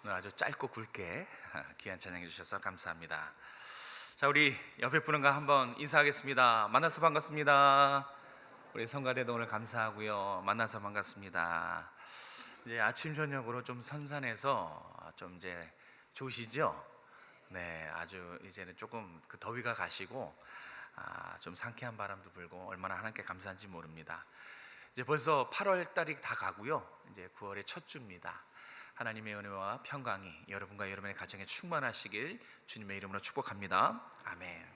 오늘 아주 짧고 굵게 귀한 찬양해 주셔서 감사합니다. 자, 우리 옆에 분과 한번 인사하겠습니다. 만나서 반갑습니다. 우리 성가대도 오늘 감사하고요. 만나서 반갑습니다. 이제 아침 저녁으로 좀 선선해서 좀 이제 좋으시죠? 네, 아주 이제는 조금 그 더위가 가시고 좀 상쾌한 바람도 불고 얼마나 하나님께 감사한지 모릅니다. 이제 벌써 8월 달이 다 가고요. 이제 9월의 첫 주입니다. 하나님의 은혜와 평강이 여러분과 여러분의 가정에 충만하시길 주님의 이름으로 축복합니다. 아멘.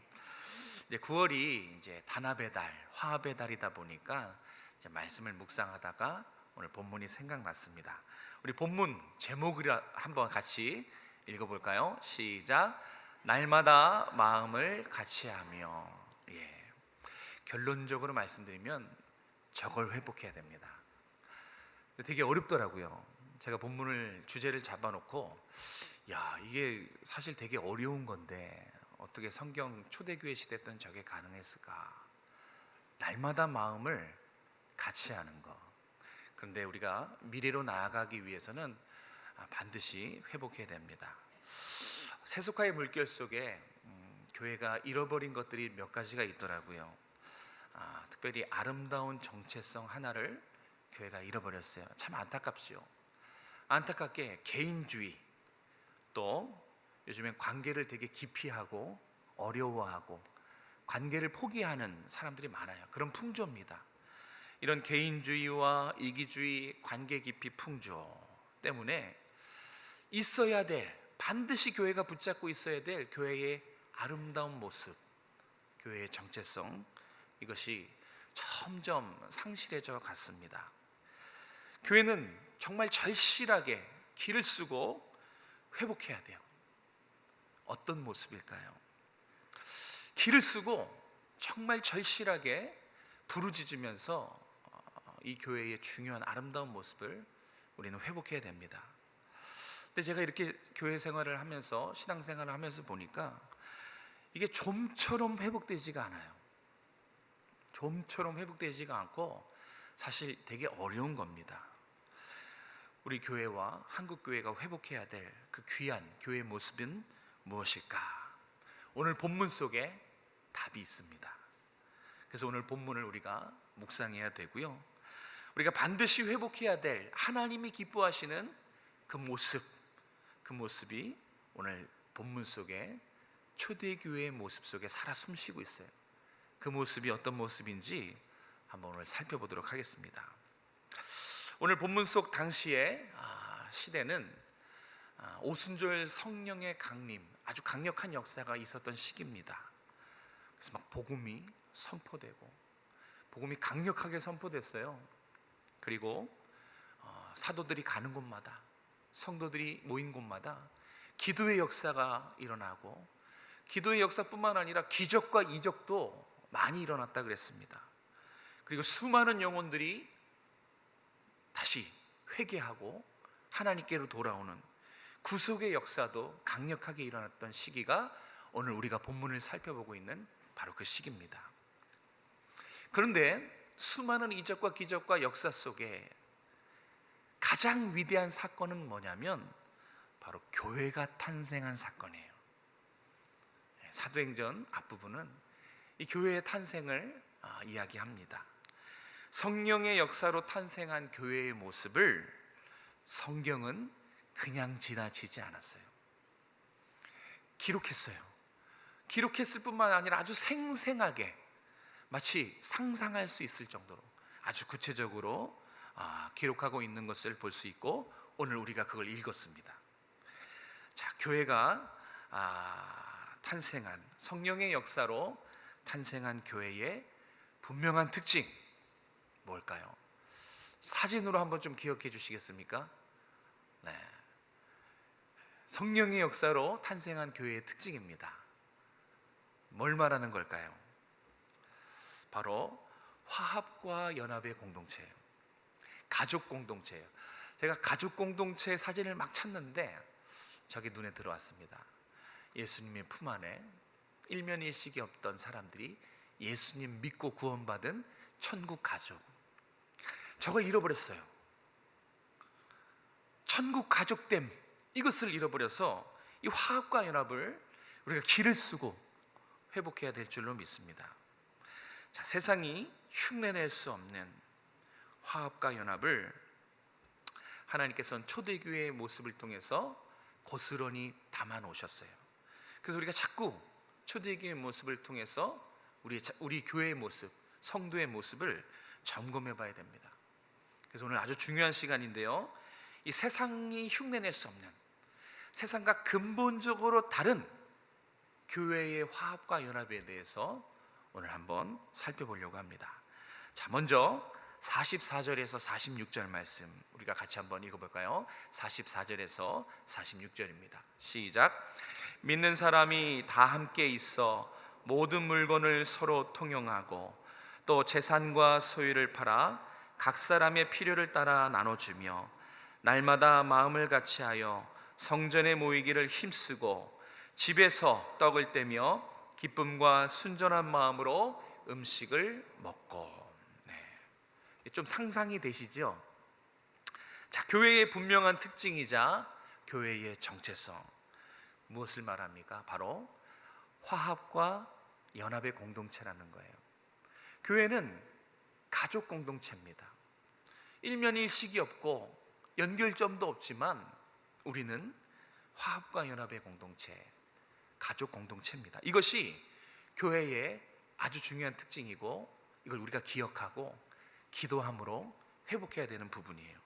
이제 9월이 이제 단합의 달, 화합의 달이다 보니까 이제 말씀을 묵상하다가 오늘 본문이 생각났습니다. 우리 본문 제목을 한번 같이 읽어볼까요? 시작. 날마다 마음을 같이하며. 결론적으로 말씀드리면 저걸 회복해야 됩니다. 되게 어렵더라고요. 제가 본문을 주제를 잡아놓고 이게 사실 되게 어려운 건데 어떻게 성경 초대교회 시대 때는 저게 가능했을까? 날마다 마음을 같이 하는 거. 그런데 우리가 미래로 나아가기 위해서는 반드시 회복해야 됩니다. 세속화의 물결 속에 교회가 잃어버린 것들이 몇 가지가 있더라고요. 특별히 아름다운 정체성 하나를 교회가 잃어버렸어요. 참 안타깝죠. 안타깝게 개인주의, 또 요즘엔 관계를 되게 기피하고 어려워하고 관계를 포기하는 사람들이 많아요. 그런 풍조입니다. 이런 개인주의와 이기주의, 관계 기피 풍조 때문에 있어야 될, 반드시 교회가 붙잡고 있어야 될 교회의 아름다운 모습, 교회의 정체성, 이것이 점점 상실해져 갔습니다. 교회는 정말 절실하게 기를 쓰고 회복해야 돼요. 어떤 모습일까요? 기를 쓰고 정말 절실하게 부르짖으면서 이 교회의 중요한 아름다운 모습을 우리는 회복해야 됩니다. 근데 제가 이렇게 교회 생활을 하면서, 신앙생활을 하면서 보니까 이게 좀처럼 회복되지가 않아요. 좀처럼 회복되지가 않고 사실 되게 어려운 겁니다. 우리 교회와 한국 교회가 회복해야 될 그 귀한 교회의 모습은 무엇일까? 오늘 본문 속에 답이 있습니다. 그래서 오늘 본문을 우리가 묵상해야 되고요. 우리가 반드시 회복해야 될 하나님이 기뻐하시는 그 모습, 그 모습이 오늘 본문 속에 초대교회의 모습 속에 살아 숨쉬고 있어요. 그 모습이 어떤 모습인지 한번 오늘 살펴보도록 하겠습니다. 오늘 본문 속 당시의 시대는 오순절 성령의 강림, 아주 강력한 역사가 있었던 시기입니다. 그래서 막 복음이 선포되고, 복음이 강력하게 선포됐어요. 그리고 사도들이 가는 곳마다, 성도들이 모인 곳마다 기도의 역사가 일어나고, 기도의 역사뿐만 아니라 기적과 이적도 많이 일어났다 그랬습니다. 그리고 수많은 영혼들이 다시 회개하고 하나님께로 돌아오는 구속의 역사도 강력하게 일어났던 시기가 오늘 우리가 본문을 살펴보고 있는 바로 그 시기입니다. 그런데 수많은 이적과 기적과 역사 속에 가장 위대한 사건은 뭐냐면 바로 교회가 탄생한 사건이에요. 사도행전 앞부분은 이 교회의 탄생을 이야기합니다. 성령의 역사로 탄생한 교회의 모습을 성경은 그냥 지나치지 않았어요. 기록했어요. 기록했을 뿐만 아니라 아주 생생하게, 마치 상상할 수 있을 정도로 아주 구체적으로 기록하고 있는 것을 볼 수 있고, 오늘 우리가 그걸 읽었습니다. 자, 교회가 탄생한, 성령의 역사로 탄생한 교회의 분명한 특징 뭘까요? 사진으로 한번 좀 기억해 주시겠습니까? 네. 성령의 역사로 탄생한 교회의 특징입니다. 뭘 말하는 걸까요? 바로 화합과 연합의 공동체예요. 가족 공동체예요. 제가 가족 공동체 사진을 막 찾는데 저게 눈에 들어왔습니다. 예수님의 품 안에 일면일식이 없던 사람들이 예수님 믿고 구원받은 천국 가족, 저걸 잃어버렸어요. 천국 가족됨, 이것을 잃어버려서 이 화합과 연합을 우리가 기를 쓰고 회복해야 될 줄로 믿습니다. 자, 세상이 흉내낼 수 없는 화합과 연합을 하나님께서는 초대교회의 모습을 통해서 고스란히 담아 놓으셨어요. 그래서 우리가 자꾸 초대교회의 모습을 통해서 우리 교회의 모습, 성도의 모습을 점검해 봐야 됩니다. 그래서 오늘 아주 중요한 시간인데요, 이 세상이 흉내낼 수 없는, 세상과 근본적으로 다른 교회의 화합과 연합에 대해서 오늘 한번 살펴보려고 합니다. 자, 먼저 44절에서 46절 말씀 우리가 같이 한번 읽어볼까요? 44절에서 46절입니다. 시작. 믿는 사람이 다 함께 있어 모든 물건을 서로 통용하고 또 재산과 소유를 팔아 각 사람의 필요를 따라 나눠주며 날마다 마음을 같이하여 성전에 모이기를 힘쓰고 집에서 떡을 떼며 기쁨과 순전한 마음으로 음식을 먹고. 좀 상상이 되시죠? 자, 교회의 분명한 특징이자 교회의 정체성, 무엇을 말합니까? 바로 화합과 연합의 공동체라는 거예요. 교회는 가족 공동체입니다. 일면일식이 없고 연결점도 없지만 우리는 화합과 연합의 공동체, 가족 공동체입니다. 이것이 교회의 아주 중요한 특징이고, 이걸 우리가 기억하고 기도함으로 회복해야 되는 부분이에요.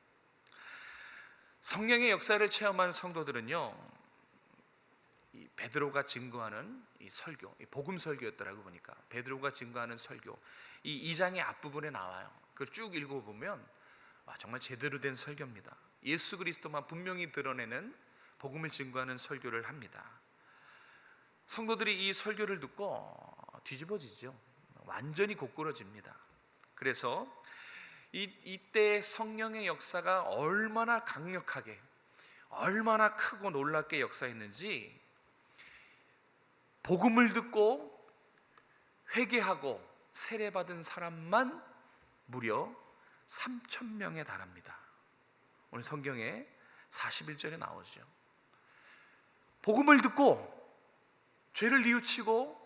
성령의 역사를 체험한 성도들은요, 이 베드로가 증거하는 이 설교, 이 복음 설교였더라고 보니까 베드로가 증거하는 설교, 이 2장의 앞부분에 나와요. 그걸 쭉 읽어보면 정말 제대로 된 설교입니다. 예수 그리스도만 분명히 드러내는 복음을 증거하는 설교를 합니다. 성도들이 이 설교를 듣고 뒤집어지죠. 완전히 고꾸러집니다. 그래서 이때 성령의 역사가 얼마나 강력하게, 얼마나 크고 놀랍게 역사했는지, 복음을 듣고 회개하고 세례받은 사람만 무려 3,000명에 달합니다. 오늘 성경에 41절에 나오죠. 복음을 듣고 죄를 뉘우치고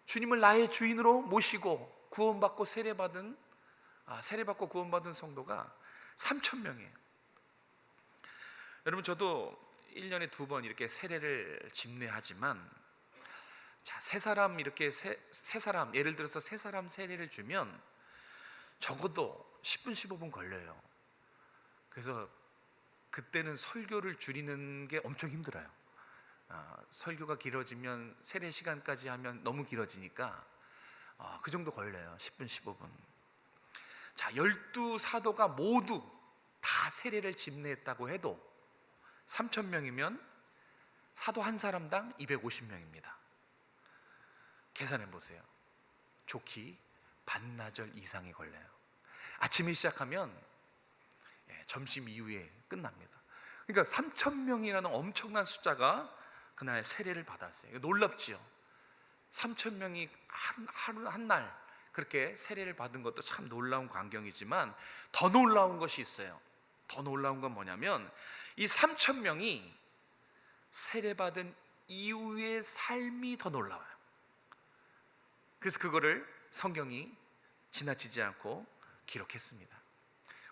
주님을 나의 주인으로 모시고 구원받고 세례받고 구원받은 성도가 3,000명이에요. 여러분, 저도 1년에 2번 이렇게 세례를 집례하지만, 자, 세 사람 예를 들어서 세 사람 세례를 주면 적어도 10분 15분 걸려요. 그래서 그때는 설교를 줄이는 게 엄청 힘들어요. 설교가 길어지면 세례 시간까지 하면 너무 길어지니까 그 정도 걸려요. 10분 15분. 자, 12사도가 모두 다 세례를 집례했다고 해도 3,000명이면 사도 한 사람당 250명입니다. 계산해 보세요. 좋기 반나절 이상이 걸려요. 아침에 시작하면 점심 이후에 끝납니다. 그러니까 3,000명이라는 엄청난 숫자가 그날 세례를 받았어요. 놀랍지요? 3,000명이 한 날 그렇게 세례를 받은 것도 참 놀라운 광경이지만, 더 놀라운 것이 있어요. 더 놀라운 건 뭐냐면 이 3,000명이 세례받은 이후의 삶이 더 놀라워요. 그래서 그거를 성경이 지나치지 않고 기록했습니다.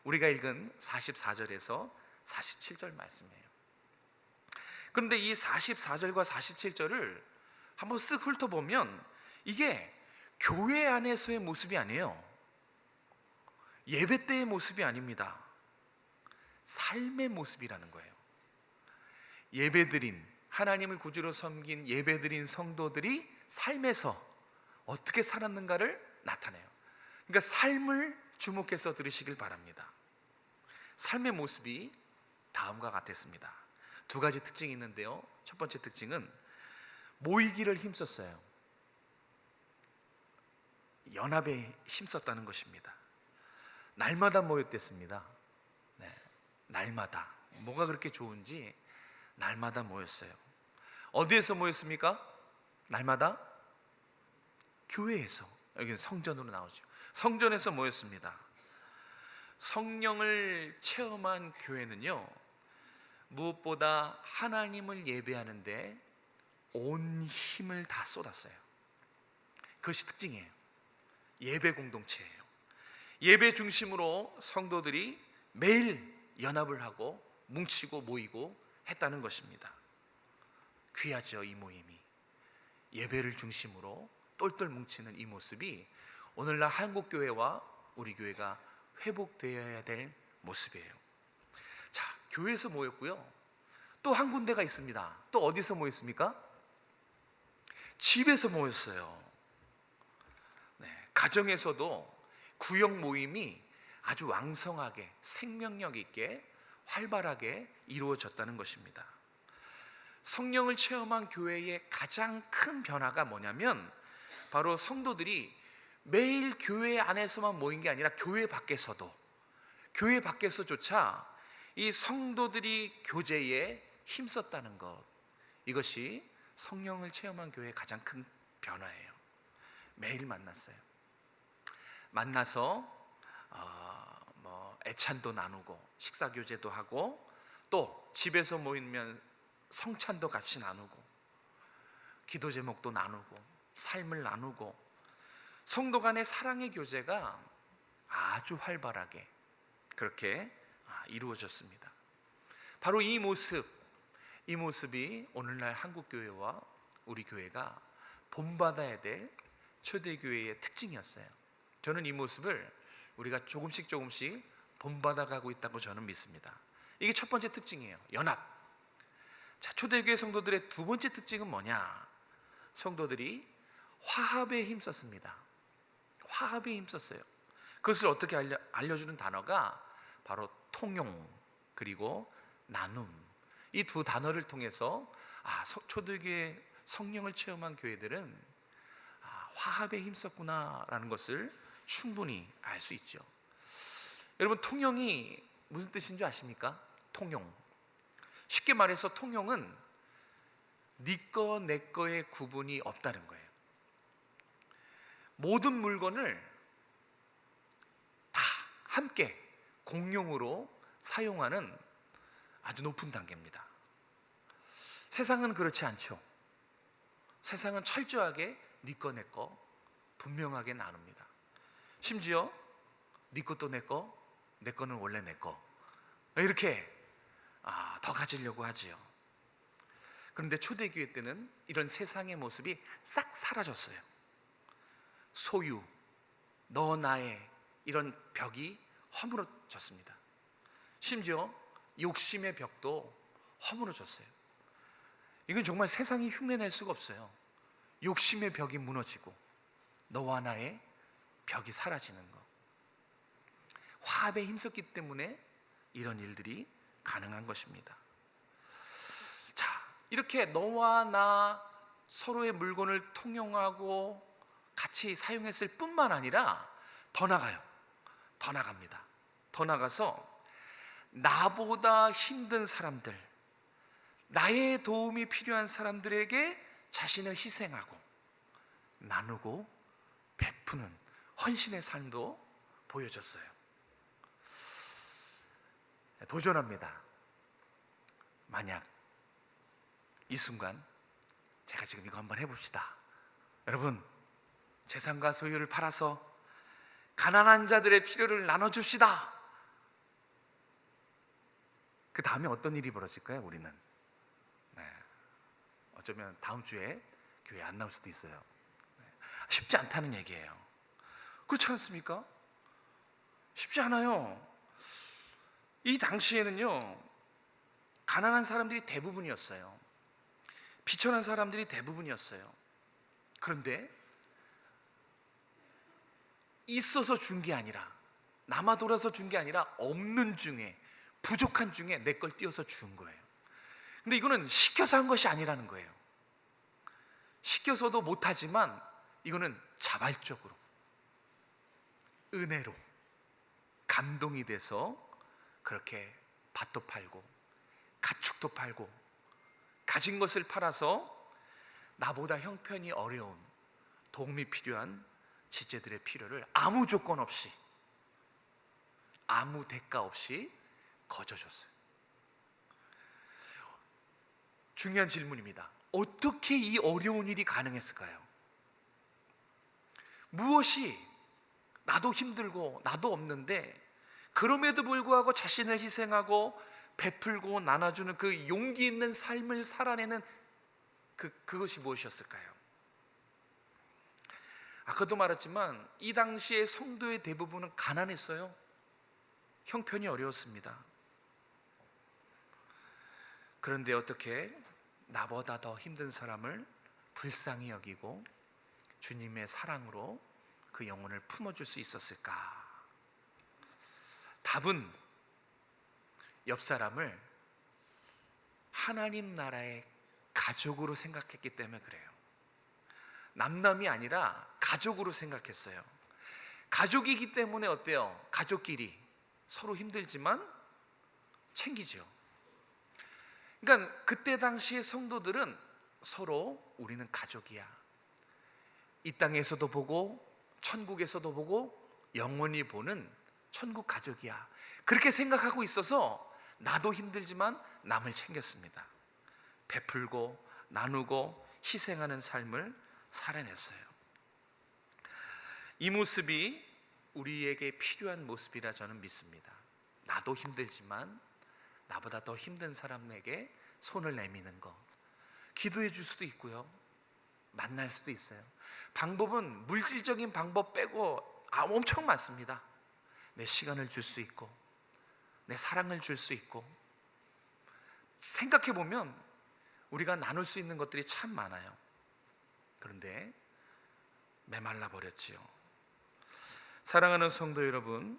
우리가 읽은 44절에서 47절 말씀이에요. 그런데 이 44절과 47절을 한번 쓱 훑어보면 이게 교회 안에서의 모습이 아니에요. 예배 때의 모습이 아닙니다. 삶의 모습이라는 거예요. 예배드린, 하나님을 구주로 섬긴 예배드린 성도들이 삶에서 어떻게 살았는가를 나타내요. 그러니까 삶을 주목해서 들으시길 바랍니다. 삶의 모습이 다음과 같았습니다. 두 가지 특징이 있는데요, 첫 번째 특징은 모이기를 힘썼어요. 연합에 힘썼다는 것입니다. 날마다 모였댔습니다. 날마다. 뭐가 그렇게 좋은지 날마다 모였어요. 어디에서 모였습니까? 날마다? 교회에서. 여기는 성전으로 나오죠. 성전에서 모였습니다. 성령을 체험한 교회는요, 무엇보다 하나님을 예배하는데 온 힘을 다 쏟았어요. 그것이 특징이에요. 예배 공동체예요. 예배 중심으로 성도들이 매일 연합을 하고 뭉치고 모이고 했다는 것입니다. 귀하죠, 이 모임이. 예배를 중심으로 똘똘 뭉치는 이 모습이 오늘날 한국교회와 우리 교회가 회복되어야 될 모습이에요. 자, 교회에서 모였고요. 또 한 군데가 있습니다. 또 어디서 모였습니까? 집에서 모였어요. 네, 가정에서도 구역 모임이 아주 왕성하게 생명력 있게 활발하게 이루어졌다는 것입니다. 성령을 체험한 교회의 가장 큰 변화가 뭐냐면 바로 성도들이 매일 교회 안에서만 모인 게 아니라 교회 밖에서조차 이 성도들이 교제에 힘썼다는 것, 이것이 성령을 체험한 교회의 가장 큰 변화예요. 매일 만나서 애찬도 나누고 식사 교제도 하고 또 집에서 모이면 성찬도 같이 나누고 기도 제목도 나누고 삶을 나누고 성도 간의 사랑의 교제가 아주 활발하게 그렇게 이루어졌습니다. 바로 이 모습이 오늘날 한국교회와 우리 교회가 본받아야 될 초대교회의 특징이었어요. 저는 이 모습을 우리가 조금씩 본받아가고 있다고 저는 믿습니다. 이게 첫 번째 특징이에요. 연합. 자, 초대교회 성도들의 두 번째 특징은 뭐냐? 성도들이 화합에 힘썼습니다. 화합에 힘썼어요. 그것을 어떻게 알려주는 단어가 바로 통용 그리고 나눔, 이 두 단어를 통해서 초대교회 성령을 체험한 교회들은 화합에 힘썼구나라는 것을 충분히 알 수 있죠. 여러분, 통용이 무슨 뜻인 줄 아십니까? 통용. 쉽게 말해서 통용은 네 거 내 거의 구분이 없다는 거예요. 모든 물건을 다 함께 공용으로 사용하는 아주 높은 단계입니다. 세상은 그렇지 않죠. 세상은 철저하게 네 거 내 거 분명하게 나눕니다. 심지어 네 것도 내 거, 내 거는 원래 내 거, 이렇게 더 가지려고 하지요. 그런데 초대교회 때는 이런 세상의 모습이 싹 사라졌어요. 소유, 너 나의 이런 벽이 허물어졌습니다. 심지어 욕심의 벽도 허물어졌어요. 이건 정말 세상이 흉내낼 수가 없어요. 욕심의 벽이 무너지고 너와 나의 벽이 사라지는 것. 화합에 힘썼기 때문에 이런 일들이 가능한 것입니다. 자, 이렇게 너와 나 서로의 물건을 통용하고 같이 사용했을 뿐만 아니라 더 나갑니다. 더 나가서 나보다 힘든 사람들, 나의 도움이 필요한 사람들에게 자신을 희생하고 나누고 베푸는 헌신의 삶도 보여줬어요. 도전합니다. 만약 이 순간 제가 지금 이거 한번 해봅시다. 여러분, 재산과 소유를 팔아서 가난한 자들의 필요를 나눠줍시다. 그 다음에 어떤 일이 벌어질까요? 우리는 어쩌면 다음 주에 교회 안 나올 수도 있어요. 쉽지 않다는 얘기예요. 그렇지 않습니까? 쉽지 않아요. 이 당시에는요, 가난한 사람들이 대부분이었어요. 비천한 사람들이 대부분이었어요. 그런데 있어서 준 게 아니라, 남아 돌아서 준 게 아니라 없는 중에, 부족한 중에 내 걸 띄어서 준 거예요. 근데 이거는 시켜서 한 것이 아니라는 거예요. 시켜서도 못하지만 이거는 자발적으로, 은혜로, 감동이 돼서 그렇게 밭도 팔고 가축도 팔고 가진 것을 팔아서 나보다 형편이 어려운, 도움이 필요한 지체들의 필요를 아무 조건 없이, 아무 대가 없이 거저줬어요. 중요한 질문입니다. 어떻게 이 어려운 일이 가능했을까요? 무엇이 나도 힘들고 나도 없는데 그럼에도 불구하고 자신을 희생하고 베풀고 나눠주는 그 용기 있는 삶을 살아내는 그것이 무엇이었을까요? 아까도 말했지만 이 당시의 성도의 대부분은 가난했어요. 형편이 어려웠습니다. 그런데 어떻게 나보다 더 힘든 사람을 불쌍히 여기고 주님의 사랑으로 그 영혼을 품어줄 수 있었을까? 답은 옆 사람을 하나님 나라의 가족으로 생각했기 때문에 그래요. 남남이 아니라 가족으로 생각했어요. 가족이기 때문에 어때요? 가족끼리 서로 힘들지만 챙기죠. 그러니까 그때 당시의 성도들은 서로 우리는 가족이야. 이 땅에서도 보고 천국에서도 보고 영원히 보는 천국 가족이야. 그렇게 생각하고 있어서 나도 힘들지만 남을 챙겼습니다. 베풀고 나누고 희생하는 삶을 살아냈어요. 이 모습이 우리에게 필요한 모습이라 저는 믿습니다. 나도 힘들지만 나보다 더 힘든 사람에게 손을 내미는 거, 기도해 줄 수도 있고요, 만날 수도 있어요. 방법은 물질적인 방법 빼고 엄청 많습니다. 내 시간을 줄 수 있고 내 사랑을 줄 수 있고, 생각해 보면 우리가 나눌 수 있는 것들이 참 많아요. 그런데 메말라 버렸지요. 사랑하는 성도 여러분,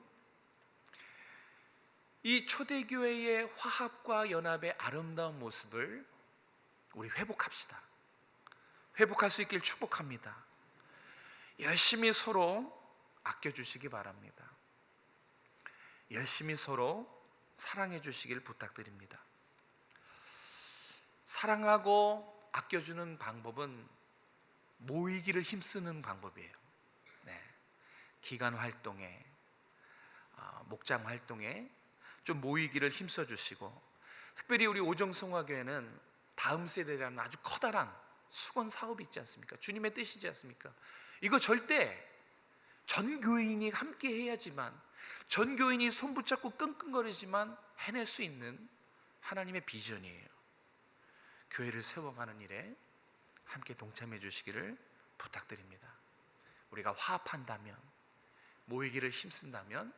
이 초대교회의 화합과 연합의 아름다운 모습을 우리 회복합시다. 회복할 수 있길 축복합니다. 열심히 서로 아껴주시기 바랍니다. 열심히 서로 사랑해 주시길 부탁드립니다. 사랑하고 아껴주는 방법은 모이기를 힘쓰는 방법이에요. 네. 기간 활동에, 목장 활동에 좀 모이기를 힘써 주시고, 특별히 우리 오정성화교회는 다음 세대라는 아주 커다란 수건 사업이 있지 않습니까? 주님의 뜻이지 않습니까? 이거 절대 전 교인이 함께 해야지만, 전 교인이 손 붙잡고 끙끙거리지만 해낼 수 있는 하나님의 비전이에요. 교회를 세워가는 일에 함께 동참해 주시기를 부탁드립니다. 우리가 화합한다면, 모이기를 힘쓴다면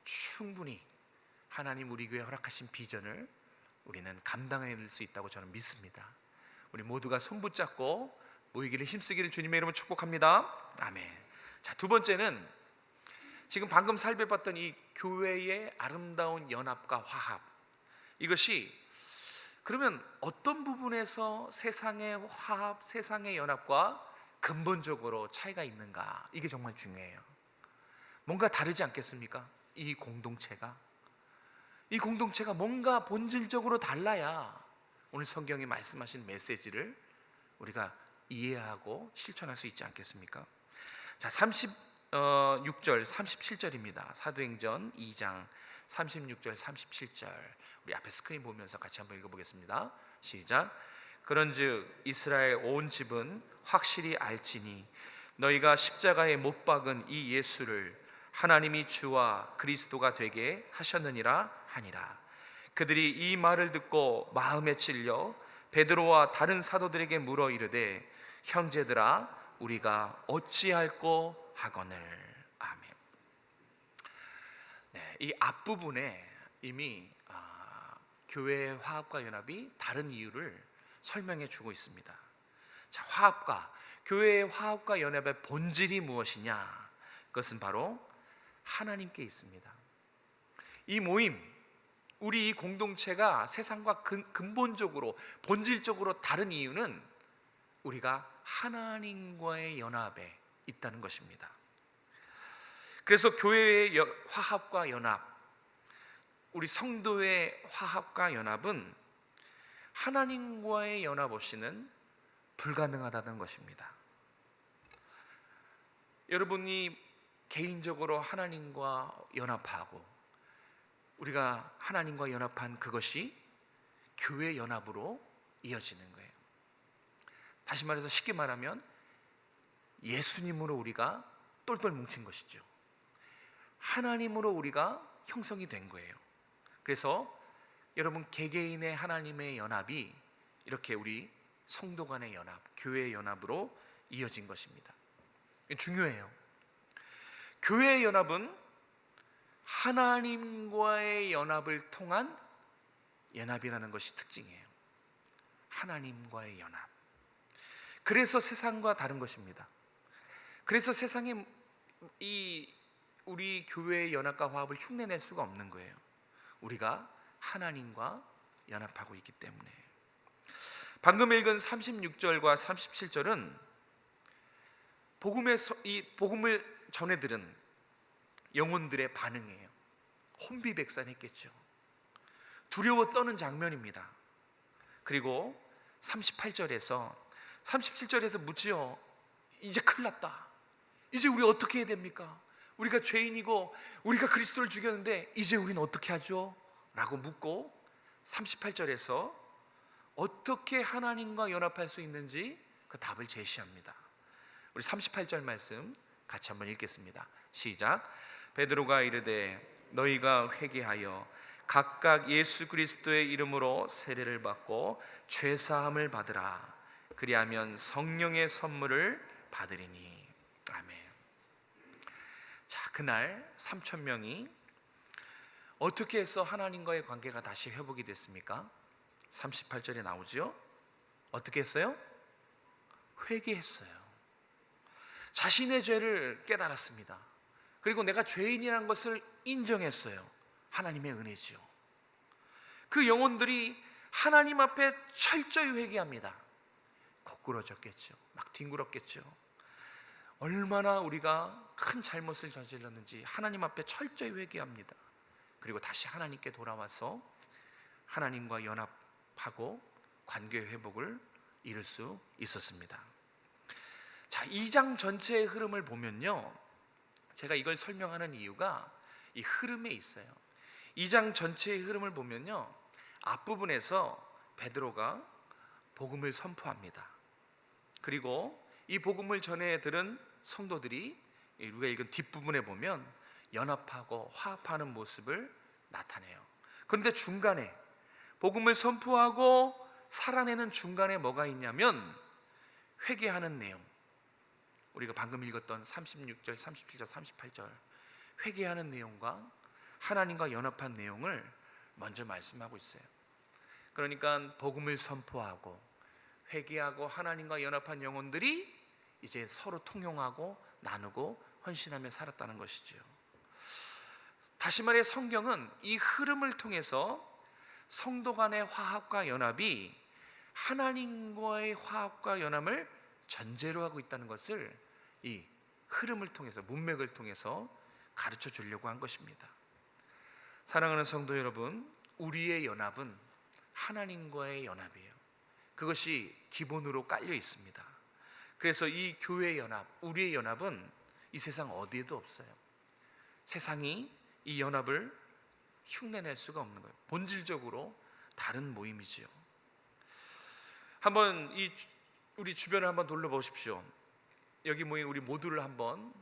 충분히 하나님 우리 교회에 허락하신 비전을 우리는 감당해낼 수 있다고 저는 믿습니다. 우리 모두가 손 붙잡고 모이기를 힘쓰기를 주님의 이름으로 축복합니다. 아멘. 자, 두 번째는 지금 방금 살펴봤던 이 교회의 아름다운 연합과 화합, 이것이 그러면 어떤 부분에서 세상의 화합, 세상의 연합과 근본적으로 차이가 있는가? 이게 정말 중요해요. 뭔가 다르지 않겠습니까? 이 공동체가 뭔가 본질적으로 달라야 오늘 성경이 말씀하신 메시지를 우리가 이해하고 실천할 수 있지 않겠습니까? 자, 36절 37절입니다. 사도행전 2장 36절 37절, 우리 앞에 스크린 보면서 같이 한번 읽어보겠습니다. 시작. 그런즉 이스라엘 온 집은 확실히 알지니 너희가 십자가에 못 박은 이 예수를 하나님이 주와 그리스도가 되게 하셨느니라 하니라. 그들이 이 말을 듣고 마음에 찔려 베드로와 다른 사도들에게 물어 이르되 형제들아 우리가 어찌할꼬 하거늘. 아멘. 네, 이 앞부분에 이미 교회의 화합과 연합이 다른 이유를 설명해 주고 있습니다. 자, 화합과 교회의 화합과 연합의 본질이 무엇이냐? 그것은 바로 하나님께 있습니다. 이 모임, 우리 이 공동체가 세상과 근본적으로 본질적으로 다른 이유는 우리가 하나님과의 연합에 있다는 것입니다. 그래서 교회의 화합과 연합, 우리 성도의 화합과 연합은 하나님과의 연합 없이는 불가능하다는 것입니다. 여러분이 개인적으로 하나님과 연합하고 우리가 하나님과 연합한 그것이 교회 연합으로 이어지는 거예요. 다시 말해서 쉽게 말하면 예수님으로 우리가 똘똘 뭉친 것이죠. 하나님으로 우리가 형성이 된 거예요. 그래서 여러분 개개인의 하나님의 연합이 이렇게 우리 성도 간의 연합, 교회의 연합으로 이어진 것입니다. 중요해요. 교회의 연합은 하나님과의 연합을 통한 연합이라는 것이 특징이에요. 하나님과의 연합. 그래서 세상과 다른 것입니다. 그래서 세상이 우리 교회의 연합과 화합을 흉내낼 수가 없는 거예요. 우리가 하나님과 연합하고 있기 때문에. 방금 읽은 36절과 37절은 이 복음을 전해들은 영혼들의 반응이에요. 혼비백산했겠죠. 두려워 떠는 장면입니다. 그리고 37절에서 묻지요. 이제 큰일 났다. 이제 우리 어떻게 해야 됩니까? 우리가 죄인이고 우리가 그리스도를 죽였는데 이제 우리는 어떻게 하죠? 라고 묻고 38절에서 어떻게 하나님과 연합할 수 있는지 그 답을 제시합니다. 우리 38절 말씀 같이 한번 읽겠습니다. 시작. 베드로가 이르되 너희가 회개하여 각각 예수 그리스도의 이름으로 세례를 받고 죄사함을 받으라. 그리하면 성령의 선물을 받으리니. 아멘. 자, 그날 3,000명이 어떻게 해서 하나님과의 관계가 다시 회복이 됐습니까? 38절에 나오죠. 어떻게 했어요? 회개했어요. 자신의 죄를 깨달았습니다. 그리고 내가 죄인이라는 것을 인정했어요. 하나님의 은혜죠. 그 영혼들이 하나님 앞에 철저히 회개합니다. 고꾸러졌겠죠. 막 뒹굴었겠죠. 얼마나 우리가 큰 잘못을 저질렀는지 하나님 앞에 철저히 회개합니다. 그리고 다시 하나님께 돌아와서 하나님과 연합하고 관계 회복을 이룰 수 있었습니다. 자, 2장 전체의 흐름을 보면요, 제가 이걸 설명하는 이유가 이 흐름에 있어요. 2장 전체의 흐름을 보면요, 앞부분에서 베드로가 복음을 선포합니다. 그리고 이 복음을 전해 들은 성도들이 우리가 읽은 뒷부분에 보면 연합하고 화합하는 모습을 나타내요. 그런데 중간에 복음을 선포하고 살아내는 중간에 뭐가 있냐면 회개하는 내용. 우리가 방금 읽었던 36절, 37절, 38절 회개하는 내용과 하나님과 연합한 내용을 먼저 말씀하고 있어요. 그러니까 복음을 선포하고 회개하고 하나님과 연합한 영혼들이 이제 서로 통용하고 나누고 헌신하며 살았다는 것이죠. 다시 말해 성경은 이 흐름을 통해서 성도 간의 화합과 연합이 하나님과의 화합과 연합을 전제로 하고 있다는 것을 이 흐름을 통해서, 문맥을 통해서 가르쳐 주려고 한 것입니다. 사랑하는 성도 여러분, 우리의 연합은 하나님과의 연합이에요. 그것이 기본으로 깔려 있습니다. 그래서 이 교회의 연합, 우리의 연합은 이 세상 어디에도 없어요. 세상이 이 연합을 흉내낼 수가 없는 거예요. 본질적으로 다른 모임이지요. 한번 우리 주변을 한번 둘러보십시오. 여기 모인 우리 모두를 한번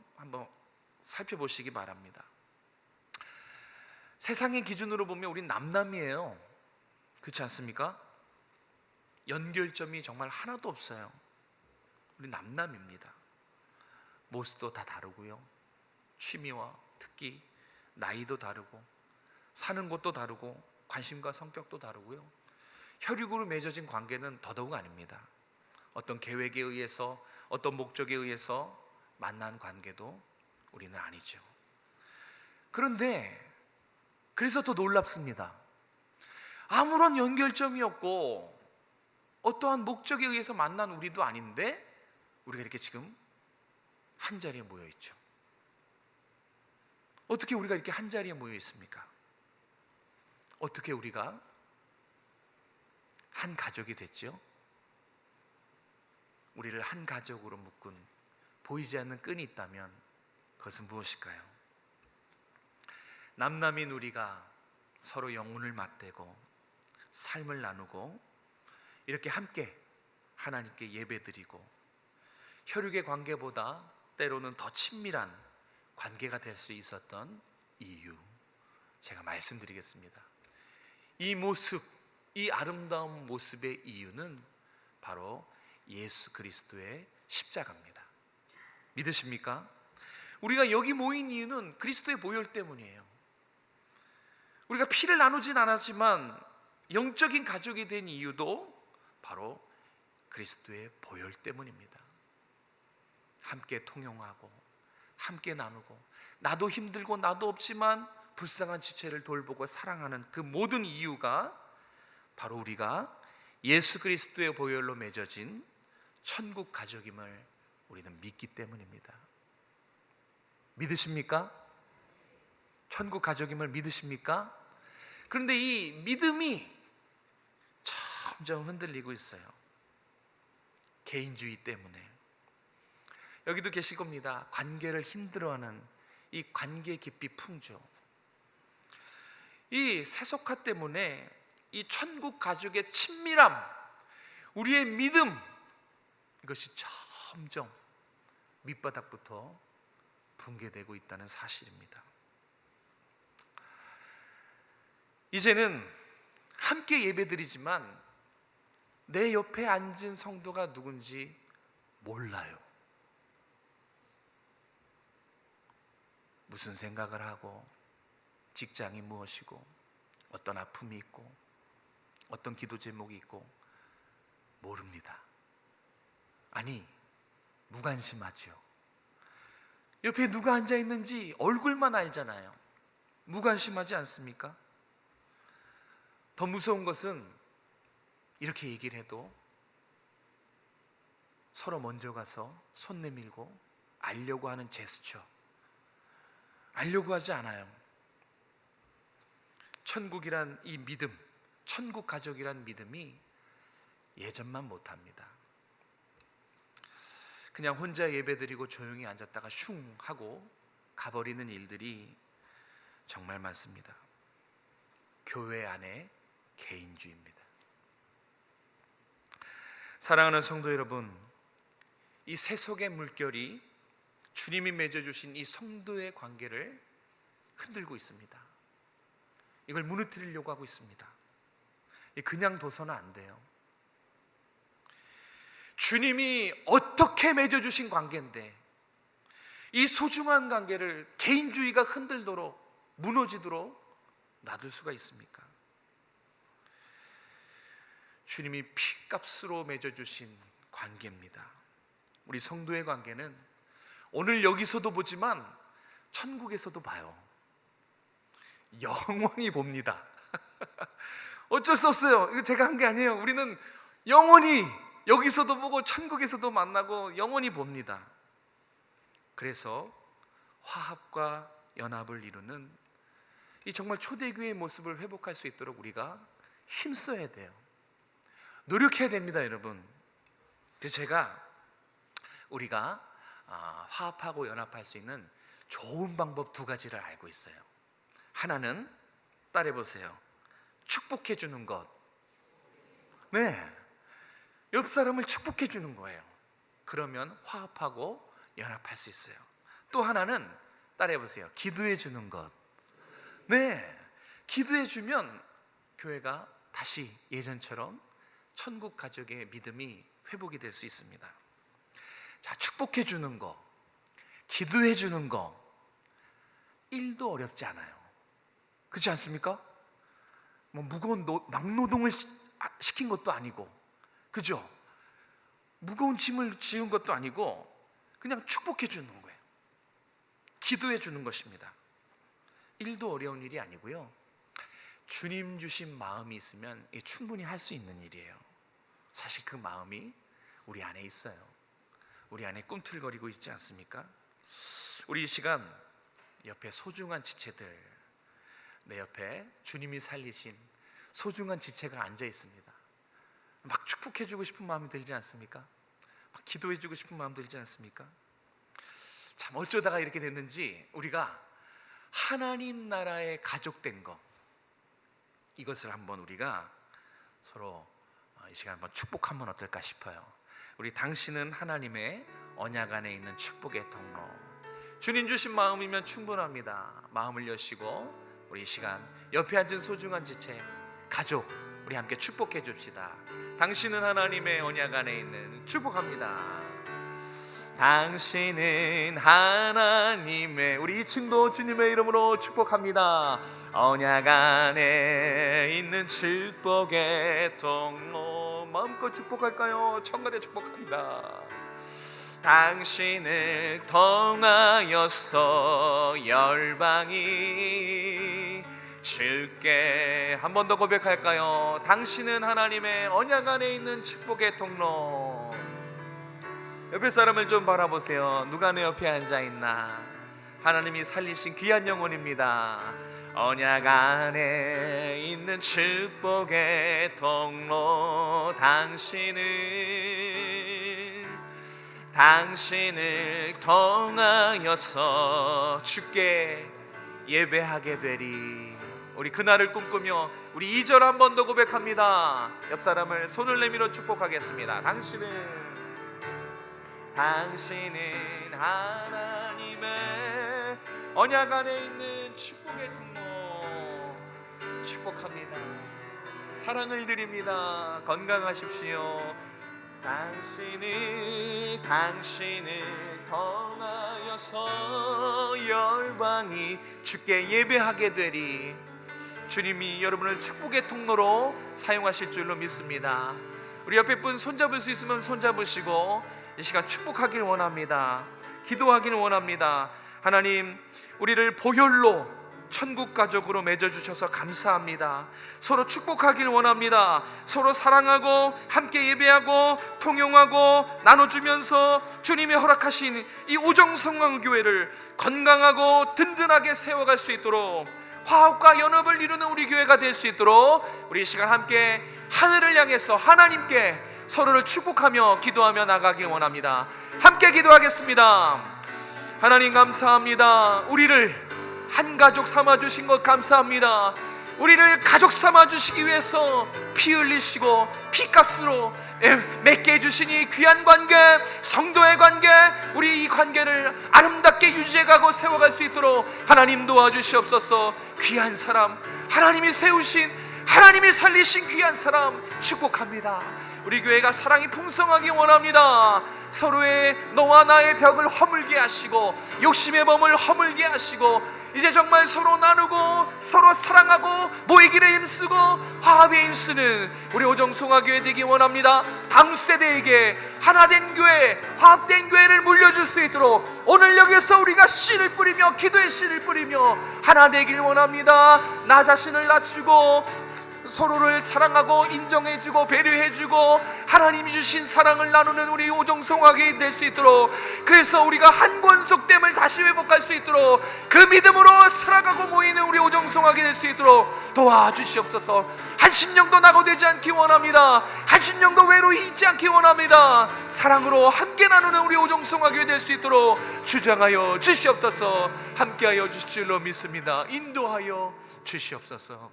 살펴보시기 바랍니다. 세상의 기준으로 보면 우린 남남이에요. 그렇지 않습니까? 연결점이 정말 하나도 없어요. 우리 남남입니다. 모습도 다 다르고요, 취미와 특기, 나이도 다르고, 사는 곳도 다르고, 관심과 성격도 다르고요, 혈육으로 맺어진 관계는 더더욱 아닙니다. 어떤 계획에 의해서, 어떤 목적에 의해서 만난 관계도 우리는 아니죠. 그런데 그래서 더 놀랍습니다. 아무런 연결점이 없고 어떠한 목적에 의해서 만난 우리도 아닌데 우리가 이렇게 지금 한 자리에 모여 있죠. 어떻게 우리가 이렇게 한 자리에 모여 있습니까? 어떻게 우리가 한 가족이 됐죠? 우리를 한 가족으로 묶은 보이지 않는 끈이 있다면 그것은 무엇일까요? 남남인 우리가 서로 영혼을 맞대고 삶을 나누고 이렇게 함께 하나님께 예배드리고 혈육의 관계보다 때로는 더 친밀한 관계가 될 수 있었던 이유, 제가 말씀드리겠습니다. 이 모습, 이 아름다운 모습의 이유는 바로 예수 그리스도의 십자가입니다. 믿으십니까? 우리가 여기 모인 이유는 그리스도의 보혈 때문이에요. 우리가 피를 나누진 않았지만 영적인 가족이 된 이유도 바로 그리스도의 보혈 때문입니다. 함께 통용하고 함께 나누고, 나도 힘들고 나도 없지만 불쌍한 지체를 돌보고 사랑하는 그 모든 이유가 바로 우리가 예수 그리스도의 보혈로 맺어진 천국 가족임을 우리는 믿기 때문입니다. 믿으십니까? 천국 가족임을 믿으십니까? 그런데 이 믿음이 점점 흔들리고 있어요. 개인주의 때문에. 여기도 계실 겁니다. 관계를 힘들어하는 이 관계 깊이 풍조, 이 세속화 때문에 이 천국 가족의 친밀함, 우리의 믿음, 이것이 점점 밑바닥부터 붕괴되고 있다는 사실입니다. 이제는 함께 예배드리지만 내 옆에 앉은 성도가 누군지 몰라요. 무슨 생각을 하고, 직장이 무엇이고, 어떤 아픔이 있고, 어떤 기도 제목이 있고 모릅니다. 아니, 무관심하죠. 옆에 누가 앉아 있는지 얼굴만 알잖아요. 무관심하지 않습니까? 더 무서운 것은 이렇게 얘기를 해도 서로 먼저 가서 손 내밀고 알려고 하는 제스처, 알려고 하지 않아요. 천국이란 이 믿음, 천국 가족이란 믿음이 예전만 못합니다. 그냥 혼자 예배드리고 조용히 앉았다가 슝 하고 가버리는 일들이 정말 많습니다. 교회 안에 개인주의입니다. 사랑하는 성도 여러분, 이 세속의 물결이 주님이 맺어주신 이 성도의 관계를 흔들고 있습니다. 이걸 무너뜨리려고 하고 있습니다. 그냥 둬서는 안 돼요. 주님이 어떻게 맺어주신 관계인데 이 소중한 관계를 개인주의가 흔들도록, 무너지도록 놔둘 수가 있습니까? 주님이 피값으로 맺어주신 관계입니다. 우리 성도의 관계는 오늘 여기서도 보지만 천국에서도 봐요. 영원히 봅니다. 어쩔 수 없어요. 이거 제가 한 게 아니에요. 우리는 영원히 여기서도 보고 천국에서도 만나고 영원히 봅니다. 그래서 화합과 연합을 이루는 이 정말 초대교회의 모습을 회복할 수 있도록 우리가 힘써야 돼요. 노력해야 됩니다, 여러분. 그래서 제가 우리가 화합하고 연합할 수 있는 좋은 방법 두 가지를 알고 있어요. 하나는 따라해 보세요. 축복해 주는 것. 네, 옆 사람을 축복해 주는 거예요. 그러면 화합하고 연합할 수 있어요. 또 하나는 따라해 보세요. 기도해 주는 것. 네, 기도해 주면 교회가 다시 예전처럼 천국 가족의 믿음이 회복이 될 수 있습니다. 자, 축복해 주는 거, 기도해 주는 거, 1도 어렵지 않아요. 그렇지 않습니까? 뭐 무거운 막노동을 시킨 것도 아니고, 그죠? 무거운 짐을 지은 것도 아니고 그냥 축복해 주는 거예요. 기도해 주는 것입니다. 1도 어려운 일이 아니고요, 주님 주신 마음이 있으면 충분히 할 수 있는 일이에요. 사실 그 마음이 우리 안에 있어요. 우리 안에 꿈틀거리고 있지 않습니까? 우리 이 시간 옆에 소중한 지체들, 내 옆에 주님이 살리신 소중한 지체가 앉아 있습니다. 막 축복해주고 싶은 마음이 들지 않습니까? 막 기도해주고 싶은 마음 들지 않습니까? 참 어쩌다가 이렇게 됐는지 우리가 하나님 나라의 가족된 것, 이것을 한번 우리가 서로 이 시간 한번 축복하면 어떨까 싶어요. 우리 당신은 하나님의 언약 안에 있는 축복의 통로. 주님 주신 마음이면 충분합니다. 마음을 여시고 우리 이 시간 옆에 앉은 소중한 지체, 가족, 우리 함께 축복해 줍시다. 당신은 하나님의 언약 안에 있는, 축복합니다. 당신은 하나님의, 우리 2층도 주님의 이름으로 축복합니다. 언약 안에 있는 축복의 통로. 마음껏 축복할까요? 청가대 축복합니다. 당신을 통하여서 열방이 주께, 한 번 더 고백할까요? 당신은 하나님의 언약 안에 있는 축복의 통로. 옆에 사람을 좀 바라보세요. 누가 내 옆에 앉아있나? 하나님이 살리신 귀한 영혼입니다. 언약 안에 있는 축복의 통로. 당신을 통하여서 주께 예배하게 되리. 우리 그날을 꿈꾸며 우리 2절 한 번 더 고백합니다. 옆 사람을 손을 내밀어 축복하겠습니다. 당신은 하나님의 언약 안에 있는 축복의 통로. 축복합니다. 사랑을 드립니다. 건강하십시오. 당신을 통하여서 열방이 주께 예배하게 되리. 주님이 여러분을 축복의 통로로 사용하실 줄로 믿습니다. 우리 옆에 분 손잡을 수 있으면 손잡으시고 이 시간 축복하길 원합니다. 기도하길 원합니다. 하나님, 우리를 보혈로 천국 가족으로 맺어주셔서 감사합니다. 서로 축복하길 원합니다. 서로 사랑하고 함께 예배하고 통용하고 나눠주면서 주님이 허락하신 이 오정성황교회를 건강하고 든든하게 세워갈 수 있도록, 화합과 연합을 이루는 우리 교회가 될 수 있도록 우리 이 시간 함께 하늘을 향해서 하나님께 서로를 축복하며 기도하며 나가길 원합니다. 함께 기도하겠습니다. 하나님 감사합니다. 우리를 한 가족 삼아주신 것 감사합니다. 우리를 가족 삼아주시기 위해서 피 흘리시고 피값으로 맺게 해주신 이 귀한 관계, 성도의 관계, 우리 이 관계를 아름답게 유지해가고 세워갈 수 있도록 하나님 도와주시옵소서. 귀한 사람, 하나님이 세우신, 하나님이 살리신 귀한 사람 축복합니다. 우리 교회가 사랑이 풍성하기 원합니다. 서로의 너와 나의 벽을 허물게 하시고 욕심의 범을 허물게 하시고 이제 정말 서로 나누고 서로 사랑하고 모이기를 힘쓰고 화합에 힘쓰는 우리 오정송화교회 되기 원합니다. 다음 세대에게 하나된 교회, 화합된 교회를 물려줄 수 있도록 오늘 여기서 우리가 씨를 뿌리며 기도의 씨를 뿌리며 하나 되길 원합니다. 나 자신을 낮추고 서로를 사랑하고 인정해주고 배려해주고 하나님이 주신 사랑을 나누는 우리 오정송하게 될 수 있도록, 그래서 우리가 한 권속됨을 다시 회복할 수 있도록 그 믿음으로 살아가고 모이는 우리 오정송하게 될 수 있도록 도와주시옵소서. 한 심령도 낙오되지 않기 원합니다. 한 심령도 외로이 있지 않기 원합니다. 사랑으로 함께 나누는 우리 오정송하게 될 수 있도록 주장하여 주시옵소서. 함께하여 주실 줄로 믿습니다. 인도하여 주시옵소서.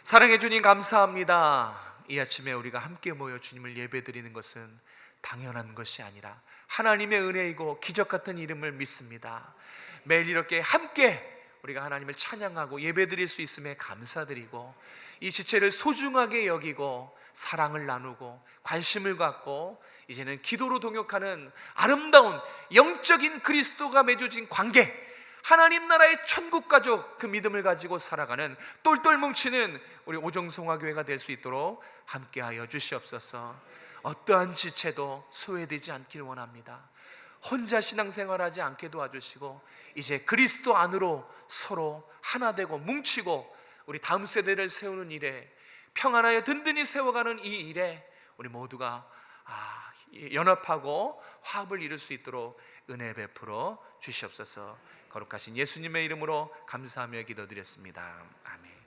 사랑해 주님 감사합니다. 이 아침에 우리가 함께 모여 주님을 예배드리는 것은 당연한 것이 아니라 하나님의 은혜이고 기적 같은 이름을 믿습니다. 매일 이렇게 함께 우리가 하나님을 찬양하고 예배드릴 수 있음에 감사드리고 이 지체를 소중하게 여기고 사랑을 나누고 관심을 갖고 이제는 기도로 동역하는 아름다운 영적인 그리스도가 맺어진 관계, 하나님 나라의 천국 가족, 그 믿음을 가지고 살아가는 똘똘 뭉치는 우리 오정송화교회가 될 수 있도록 함께하여 주시옵소서. 어떠한 지체도 소외되지 않길 원합니다. 혼자 신앙생활하지 않게 도와주시고 이제 그리스도 안으로 서로 하나 되고 뭉치고 우리 다음 세대를 세우는 일에, 평안하여 든든히 세워가는 이 일에 우리 모두가 연합하고 화합을 이룰 수 있도록 은혜 베풀어 주시옵소서. 거룩하신 예수님의 이름으로 감사하며 기도드렸습니다. 아멘.